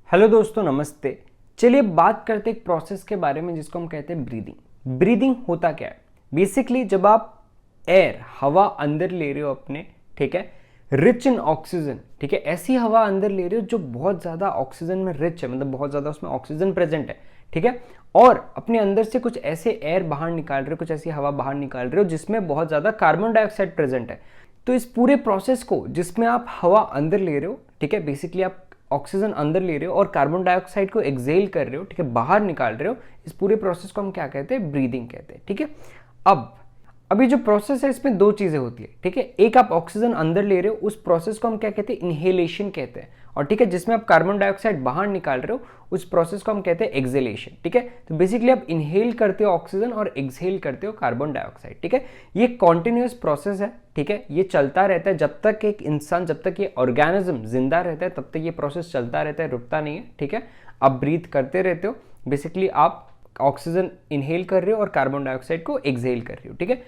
Hello दोस्तों, नमस्ते। चलिए बात करते हैं एक प्रोसेस के बारे में जिसको हम कहते हैं ब्रीदिंग। ब्रीदिंग होता क्या है? बेसिकली जब आप एयर हवा अंदर ले रहे हो अपने, ठीक है, रिच इन ऑक्सीजन, ठीक है, ऐसी हवा अंदर ले रहे हो जो बहुत ज़्यादा ऑक्सीजन में रिच है, मतलब बहुत ज़्यादा उसमें ऑक्सीजन प्रेजेंट है, ठीक है, और अपने अंदर से कुछ ऐसे एयर बाहर निकाल रहे हो, कुछ ऐसी हवा बाहर निकाल रहे हो जिसमें बहुत ज़्यादा कार्बन डाइऑक्साइड प्रेजेंट है। तो इस पूरे प्रोसेस को जिसमें आप हवा अंदर ले रहे हो, ठीक है, बेसिकली आप ऑक्सीजन अंदर ले रहे हो और कार्बन डाइऑक्साइड को एक्सेल कर रहे हो, ठीक है, बाहर निकाल रहे हो, इस पूरे प्रोसेस को हम क्या कहते हैं? ब्रीदिंग कहते हैं, ठीक है। अभी जो प्रोसेस है इसमें दो चीजें होती है, ठीक है। एक, आप ऑक्सीजन अंदर ले रहे हो, उस प्रोसेस को हम क्या कहते हैं? इनहेलेशन कहते हैं। और ठीक है, जिसमें आप कार्बन डाइऑक्साइड बाहर निकाल रहे हो, उस प्रोसेस को हम कहते हैं एक्सेलेशन, ठीक है। तो बेसिकली आप इनहेल करते हो ऑक्सीजन और एक्सहेल करते हो कार्बन डाइऑक्साइड, ठीक है। ये कॉन्टिन्यूअस प्रोसेस है, ठीक है, ये चलता रहता है जब तक एक इंसान, जब तक ये ऑर्गेनिज्म जिंदा रहता है तब तक ये प्रोसेस चलता रहता है, रुकता नहीं है, ठीक है। आप ब्रीथ करते रहते हो, बेसिकली आप ऑक्सीजन इनहेल कर रहे हो और कार्बन डाइऑक्साइड को एक्सहेल कर रहे हो, ठीक है।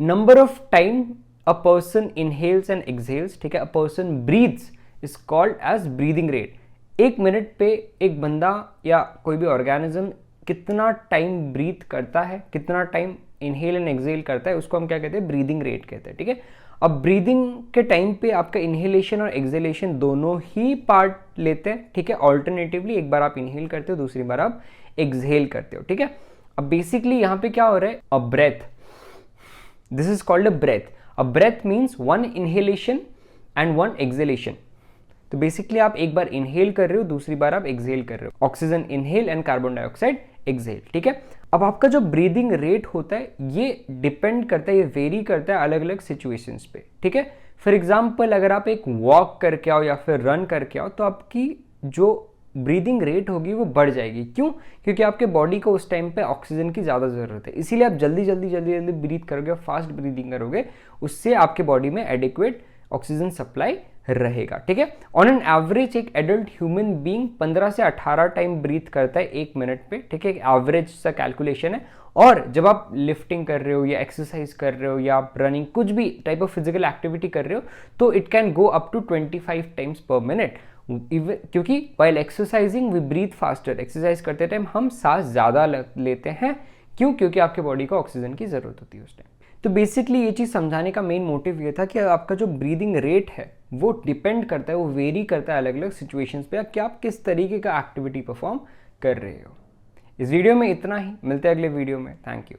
Number of time a person inhales and exhales, ठीक है, a person breathes is called as breathing rate. एक मिनट पे एक बंदा या कोई भी ऑर्गेनिज्म कितना टाइम ब्रीथ करता है, कितना टाइम इनहेल एंड एक्सहेल करता है, उसको हम क्या कहते हैं? ब्रीदिंग रेट कहते हैं, ठीक है। अब ब्रीदिंग के टाइम पे आपका इनहेलेशन और एक्सहेलेशन दोनों ही पार्ट लेते हैं, ठीक है, ऑल्टरनेटिवली। एक बार आप इनहेल करते हो, दूसरी बार आप एक्सहेल करते हो, ठीक है। अब बेसिकली यहां पे क्या हो रहा है? A breath, this is called a breath. A breath means one inhalation and one exhalation. तो बेसिकली आप एक बार इनहेल कर रहे हो, दूसरी बार आप एक्सहेल कर रहे हो, oxygen inhale and carbon dioxide exhale, ठीक है। अब आपका जो ब्रीदिंग रेट होता है ये डिपेंड करता है, ये वेरी करता है अलग अलग सिचुएशंस पे, ठीक है। फॉर एग्जांपल अगर आप एक वॉक करके आओ या फिर रन करके आओ तो आपकी जो ब्रीदिंग रेट होगी वो बढ़ जाएगी। क्यों? क्योंकि आपके बॉडी को उस टाइम पे ऑक्सीजन की ज़्यादा ज़रूरत है, इसीलिए आप जल्दी जल्दी जल्दी जल्दी ब्रीथ करोगे, फास्ट ब्रीदिंग करोगे, उससे आपके बॉडी में एडिक्वेट ऑक्सीजन सप्लाई रहेगा, ठीक है। ऑन एन एवरेज एक एडल्ट ह्यूमन बीइंग 15 से 18 टाइम ब्रीथ करता है एक मिनट पे, ठीक है, एवरेज सा कैलकुलेशन है। और जब आप लिफ्टिंग कर रहे हो या एक्सरसाइज कर रहे हो या आप रनिंग, कुछ भी टाइप ऑफ फिजिकल एक्टिविटी कर रहे हो, तो it can go up to 25 times per minute. क्योंकि while exercising we breathe faster, exercise करते टाइम हम सांस ज़्यादा लेते हैं। क्यों? क्योंकि आपके बॉडी को ऑक्सीजन की ज़रूरत होती है उस टाइम। तो बेसिकली ये चीज़ समझाने का मेन मोटिव ये था कि आपका जो ब्रीदिंग रेट है वो डिपेंड करता है, वो वेरी करता है अलग अलग सिचुएशंस पे कि आप किस तरीके का एक्टिविटी परफॉर्म कर रहे हो। इस वीडियो में इतना ही, मिलते हैं अगले वीडियो में। Thank you.